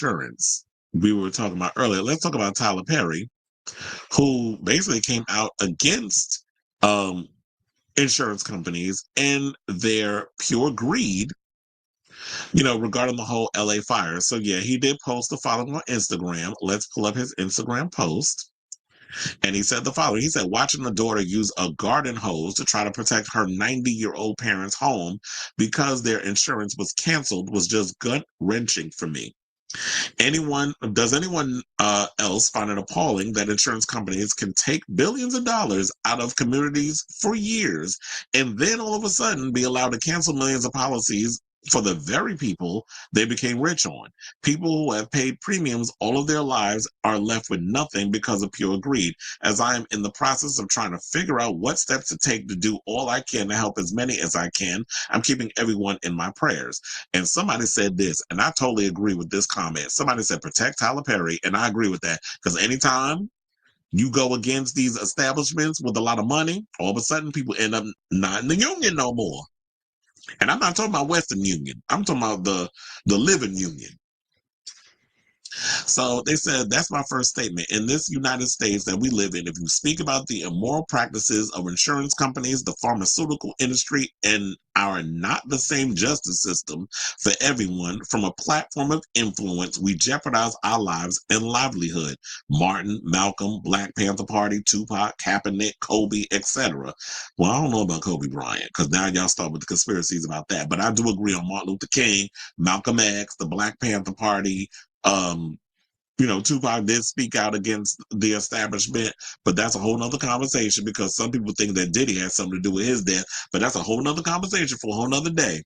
insurance we were talking about earlier. Let's talk about Tyler Perry, who basically came out against um, insurance companies and their pure greed, regarding the whole LA fire. So yeah, he did post the following on Instagram. Let's pull up his Instagram post. And he said the following. He said, watching the daughter use a garden hose to try to protect her 90-year-old parents' home because their insurance was canceled was just gut-wrenching for me. Does anyone else find it appalling that insurance companies can take billions of dollars out of communities for years and then all of a sudden be allowed to cancel millions of policies for the very people they became rich on? People who have paid premiums all of their lives are left with nothing because of pure greed. As I am in the process of trying to figure out what steps to take to do all I can to help as many as I can, I'm keeping everyone in my prayers. And somebody said this, and I totally agree with this comment. Somebody said, protect Tyler Perry, and I agree with that. Because anytime you go against these establishments with a lot of money, all of a sudden people end up not in the union no more. And I'm not talking about Western Union. I'm talking about the living union. So they said, that's my first statement. In this United States that we live in, if you speak about the immoral practices of insurance companies, the pharmaceutical industry, and our not the same justice system for everyone from a platform of influence, we jeopardize our lives and livelihood. Martin, Malcolm, Black Panther Party, Tupac, Kaepernick, Kobe, etc. Well, I don't know about Kobe Bryant because now y'all start with the conspiracies about that. But I do agree on Martin Luther King, Malcolm X, the Black Panther Party. Tupac did speak out against the establishment, but that's a whole nother conversation because some people think that Diddy had something to do with his death, but that's a whole nother conversation for a whole nother day.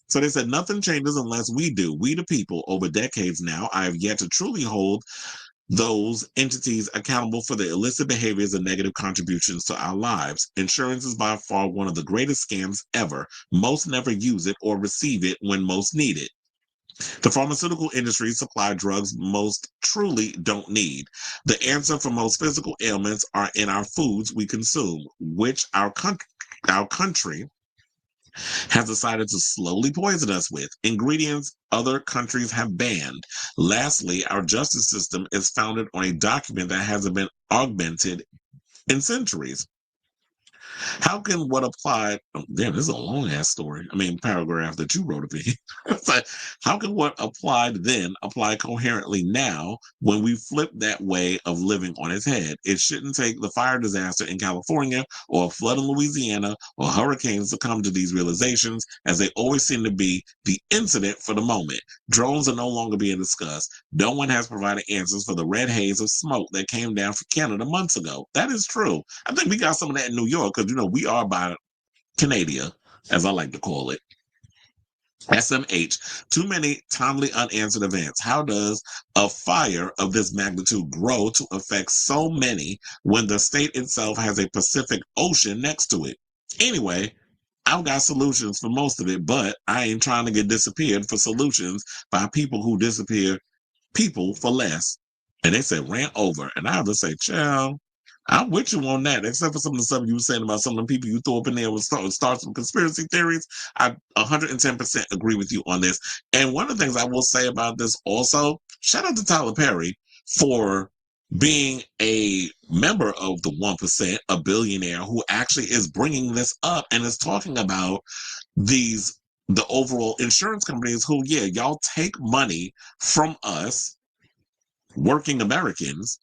So they said nothing changes unless we do. We the people, over decades now, I have yet to truly hold those entities accountable for the illicit behaviors and negative contributions to our lives. Insurance is by far one of the greatest scams ever. Most never use it or receive it when most need it. The pharmaceutical industry supply drugs most truly don't need. The answer for most physical ailments are in our foods we consume, which our country has decided to slowly poison us with ingredients other countries have banned. Lastly, our justice system is founded on a document that hasn't been augmented in centuries. How can what applied, damn, this is a long ass story. Paragraph that you wrote up here. It's like, how can what applied then apply coherently now when we flip that way of living on its head? It shouldn't take the fire disaster in California or a flood in Louisiana or hurricanes to come to these realizations, as they always seem to be the incident for the moment. Drones are no longer being discussed. No one has provided answers for the red haze of smoke that came down from Canada months ago. That is true. I think we got some of that in New York because, we are by Canada, as I like to call it. SMH, too many timely unanswered events. How does a fire of this magnitude grow to affect so many when the state itself has a Pacific Ocean next to it? Anyway, I've got solutions for most of it, but I ain't trying to get disappeared for solutions by people who disappear people for less. And they said ran over. And I have to say, child, I'm with you on that, except for some of the stuff you were saying about some of the people you throw up in there with start some conspiracy theories. I 110% agree with you on this. And one of the things I will say about this also, shout out to Tyler Perry for being a member of the 1%, a billionaire who actually is bringing this up and is talking about the overall insurance companies who, yeah, y'all take money from us, working Americans,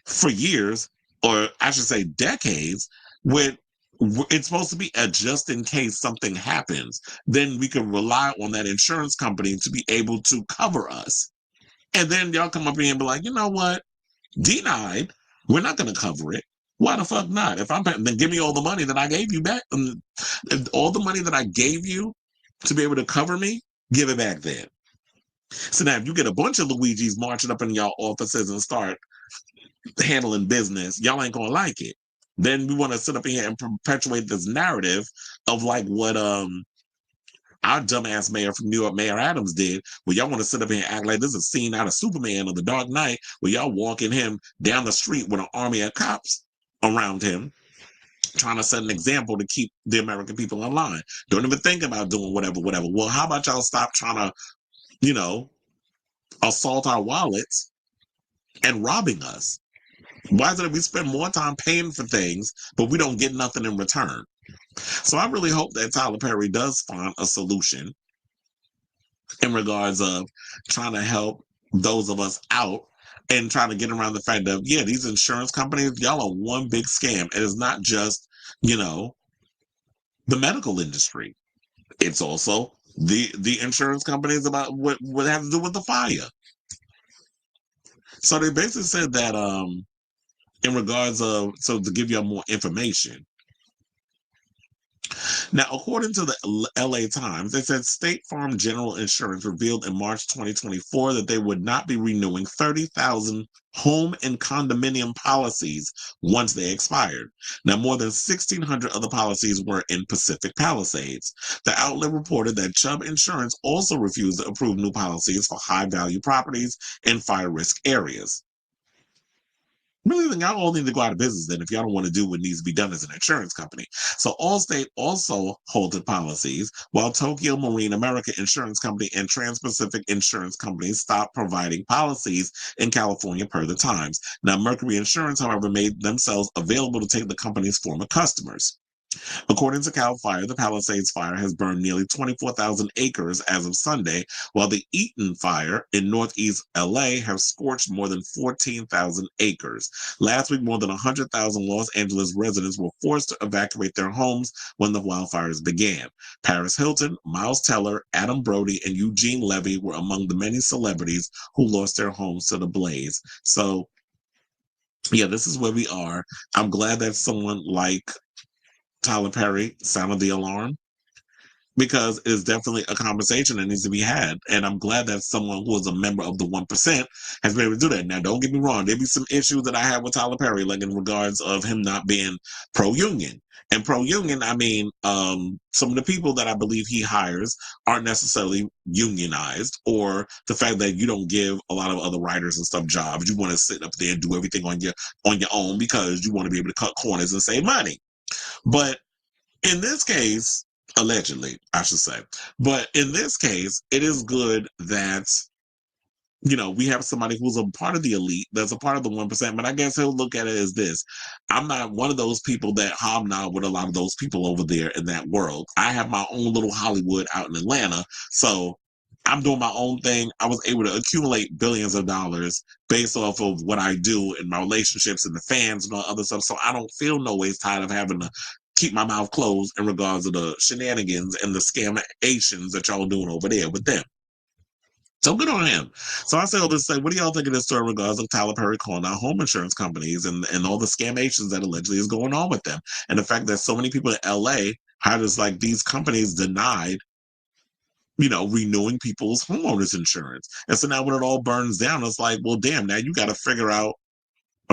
for years, or I should say decades, with it's supposed to be a just in case something happens, then we can rely on that insurance company to be able to cover us. And then y'all come up here and be like, you know what? Denied. We're not going to cover it. Why the fuck not? If I'm then give me all the money that I gave you back. All the money that I gave you to be able to cover me, give it back then. So now if you get a bunch of Luigis marching up in y'all offices and start handling business, y'all ain't gonna like it. Then we want to sit up here and perpetuate this narrative of like what our dumbass mayor from New York, Mayor Adams, did, where y'all want to sit up here and act like this is a scene out of Superman or The Dark Knight, where y'all walking him down the street with an army of cops around him, trying to set an example to keep the American people in line. Don't even think about doing whatever. Well, how about y'all stop trying to you know, assault our wallets and robbing us? Why is it that we spend more time paying for things, but we don't get nothing in return? So I really hope that Tyler Perry does find a solution in regards of trying to help those of us out and trying to get around the fact that, yeah, these insurance companies, y'all are one big scam. It is not just, you know, the medical industry. It's also the insurance companies about what has to do with the fire. So they basically said that in regards of, so to give you more information. Now, according to the LA Times, they said State Farm General Insurance revealed in March 2024 that they would not be renewing 30,000 home and condominium policies once they expired. Now, more than 1,600 other policies were in Pacific Palisades. The outlet reported that Chubb Insurance also refused to approve new policies for high-value properties in fire risk areas. Really, then y'all all need to go out of business then if y'all don't want to do what needs to be done as an insurance company. So Allstate also halted policies, while Tokyo Marine America Insurance Company and Trans-Pacific Insurance Company stopped providing policies in California per the Times. Now, Mercury Insurance, however, made themselves available to take the company's former customers. According to CAL FIRE, the Palisades fire has burned nearly 24,000 acres as of Sunday, while the Eaton fire in northeast LA has scorched more than 14,000 acres. Last week, more than 100,000 Los Angeles residents were forced to evacuate their homes when the wildfires began. Paris Hilton, Miles Teller, Adam Brody, and Eugene Levy were among the many celebrities who lost their homes to the blaze. So, yeah, this is where we are. I'm glad that someone like Tyler Perry sounded the alarm, because it is definitely a conversation that needs to be had. And I'm glad that someone who is a member of the 1% has been able to do that. Now, don't get me wrong. There be some issues that I have with Tyler Perry, like in regards of him not being pro-union. And pro-union, I mean, some of the people that I believe he hires aren't necessarily unionized, or the fact that you don't give a lot of other writers and stuff jobs. You want to sit up there and do everything on your own because you want to be able to cut corners and save money. But in this case, allegedly, I should say, but in this case, it is good that, we have somebody who's a part of the elite, that's a part of the 1%, but I guess he'll look at it as this. I'm not one of those people that hobnob with a lot of those people over there in that world. I have my own little Hollywood out in Atlanta. So I'm doing my own thing. I was able to accumulate billions of dollars based off of what I do and my relationships and the fans and all other stuff. So I don't feel no ways tired of having to keep my mouth closed in regards to the shenanigans and the scamations that y'all doing over there with them. So good on him. So I say all this to say, what do y'all think of this story in regards of Tyler Perry calling out home insurance companies and all the scamations that allegedly is going on with them? And the fact that so many people in LA had this, like, these companies denied, renewing people's homeowners insurance. And so now when it all burns down, it's like, well, damn, now you got to figure out,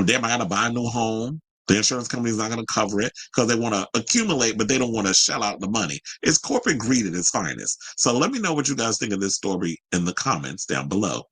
damn, I got to buy a new home. The insurance company's not going to cover it because they want to accumulate, but they don't want to shell out the money. It's corporate greed at its finest. So let me know what you guys think of this story in the comments down below.